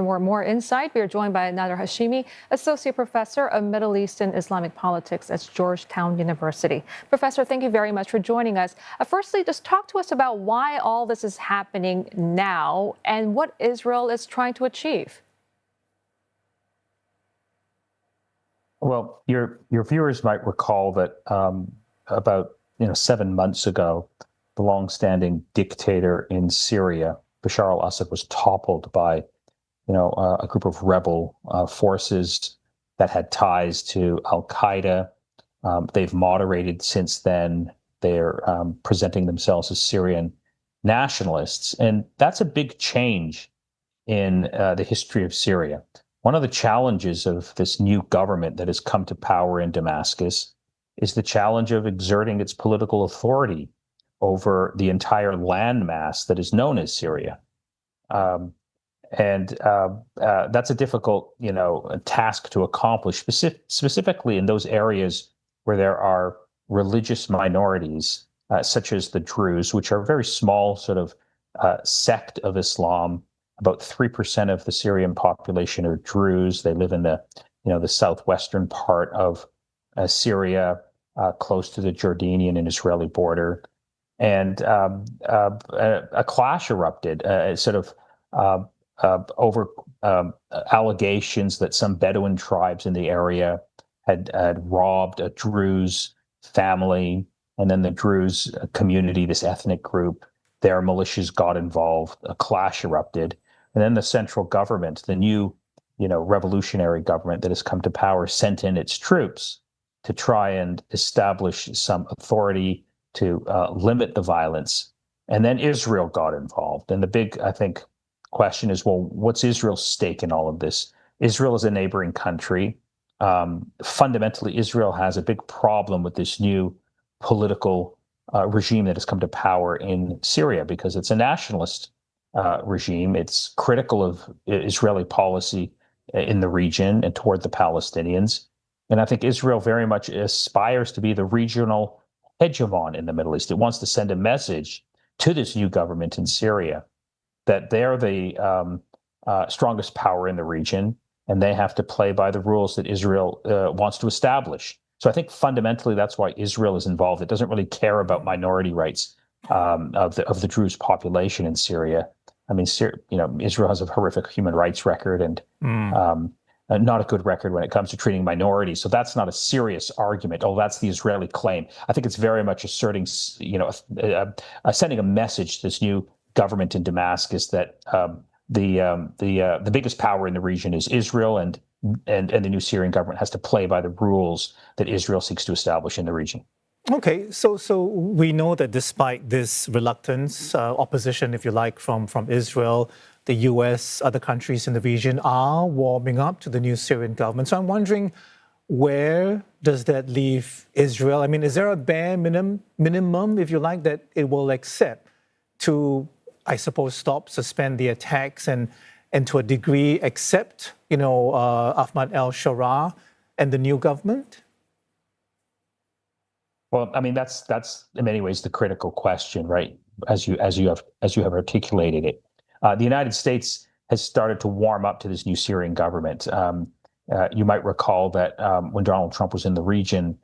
for more insight, we are joined by Nader Hashemi, Associate Professor of Middle East and Islamic Politics at Georgetown University. Professor, thank you very much for joining us. Firstly, just talk to us about why all this is happening now and what Israel is trying to achieve. Well, your viewers might recall that about 7 months ago, the longstanding dictator in Syria, Bashar al-Assad, was toppled by a group of rebel forces that had ties to al-Qaeda. They've moderated since then. They're presenting themselves as Syrian nationalists, and that's a big change in the history of Syria. One of the challenges of this new government that has come to power in Damascus is the challenge of exerting its political authority over the entire landmass that is known as Syria. And that's a difficult, task to accomplish, specifically in those areas where there are religious minorities, such as the Druze, which are a very small sort of sect of Islam. About 3% of the Syrian population are Druze. They live in the southwestern part of Syria, close to the Jordanian and Israeli border. And a clash erupted, over allegations that some Bedouin tribes in the area had robbed a Druze family, and then the Druze community, this ethnic group, their militias got involved. A clash erupted, and then the central government, the new, revolutionary government that has come to power, sent in its troops to try and establish some authority to limit the violence. And then Israel got involved. And the big, I think, question is, well, what's Israel's stake in all of this? Israel is a neighboring country. Fundamentally, Israel has a big problem with this new political regime that has come to power in Syria because it's a nationalist regime. It's critical of Israeli policy in the region and toward the Palestinians. And I think Israel very much aspires to be the regional hegemon in the Middle East. It wants to send a message to this new government in Syria that they're the strongest power in the region, and they have to play by the rules that Israel wants to establish. So I think fundamentally that's why Israel is involved. It doesn't really care about minority rights of the Druze population in Syria. I mean, Israel has a horrific human rights record and not a good record when it comes to treating minorities. So that's not a serious argument. Oh, that's the Israeli claim. I think it's very much asserting, sending a message to this new government in Damascus that the biggest power in the region is Israel, and the new Syrian government has to play by the rules that Israel seeks to establish in the region. Okay, so we know that despite this reluctance, opposition, if you like, from Israel, the US, other countries in the region are warming up to the new Syrian government. So I'm wondering, where does that leave Israel? I mean, is there a bare minimum, if you like, that it will accept to, I suppose, suspend the attacks and to a degree accept, Ahmad al-Sharaa and the new government? Well, I mean, that's in many ways the critical question, right? As you have articulated it, the United States has started to warm up to this new Syrian government. You might recall that when Donald Trump was in the region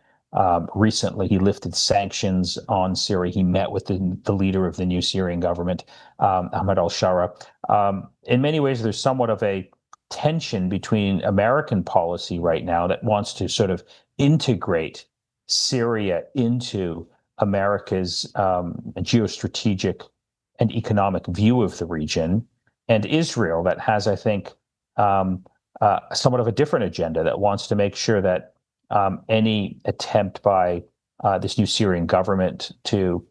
recently, he lifted sanctions on Syria. He met with the leader of the new Syrian government, Ahmad al-Sharaa. In many ways, there's somewhat of a tension between American policy right now that wants to sort of integrate Syria into America's geostrategic and economic view of the region, and Israel that has, I think, somewhat of a different agenda that wants to make sure that any attempt by this new Syrian government to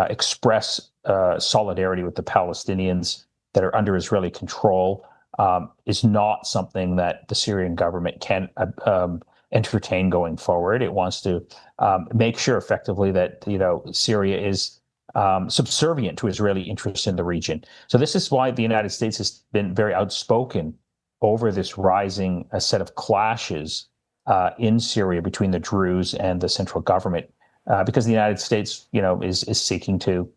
express solidarity with the Palestinians that are under Israeli control is not something that the Syrian government can entertain going forward. It wants to make sure effectively that Syria is subservient to Israeli interests in the region. So this is why the United States has been very outspoken over this rising set of clashes in Syria between the Druze and the central government, because the United States, is seeking to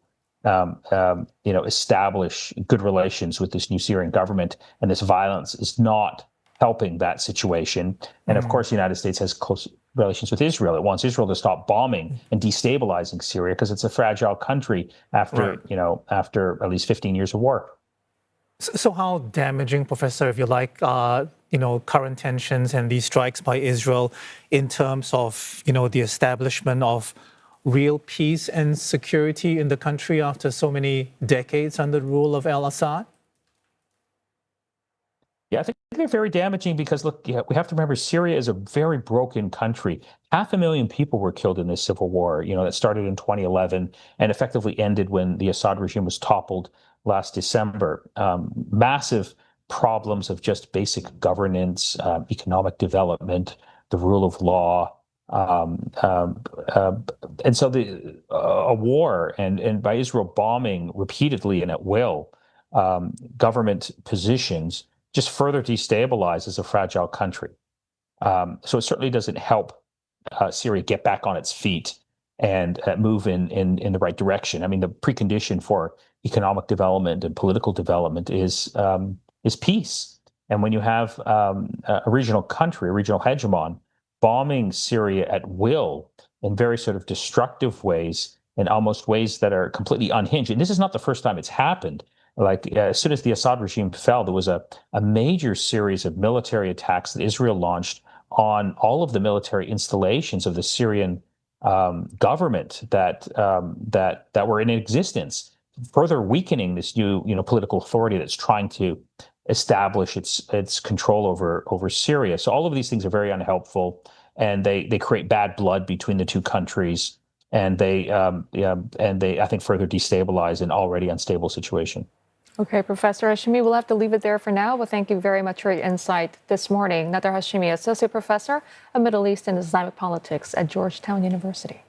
establish good relations with this new Syrian government, and this violence is not helping that situation. And of course, the United States has close relations with Israel. It wants Israel to stop bombing and destabilizing Syria because it's a fragile country after after at least 15 years of war. So how damaging, Professor, if you like, current tensions and these strikes by Israel in terms of, the establishment of real peace and security in the country after so many decades under the rule of al-Assad? Yeah, I think they're very damaging because, look, we have to remember Syria is a very broken country. 500,000 people were killed in this civil war, that started in 2011 and effectively ended when the Assad regime was toppled last December. Massive problems of just basic governance, economic development, the rule of law. And so a war and by Israel bombing repeatedly and at will government positions just further destabilizes a fragile country. So it certainly doesn't help Syria get back on its feet and move in the right direction. I mean, the precondition for economic development and political development is peace. And when you have a regional country, a regional hegemon, bombing Syria at will in very sort of destructive ways, in almost ways that are completely unhinged. And this is not the first time it's happened. Like as soon as the Assad regime fell, there was a major series of military attacks that Israel launched on all of the military installations of the Syrian government that were in existence, further weakening this new political authority that's trying to establish its control over Syria. So all of these things are very unhelpful, and they create bad blood between the two countries, and they I think further destabilize an already unstable situation. Okay, Professor Hashemi, we'll have to leave it there for now. Well, thank you very much for your insight this morning. Nader Hashemi, Associate Professor of Middle East and Islamic Politics at Georgetown University.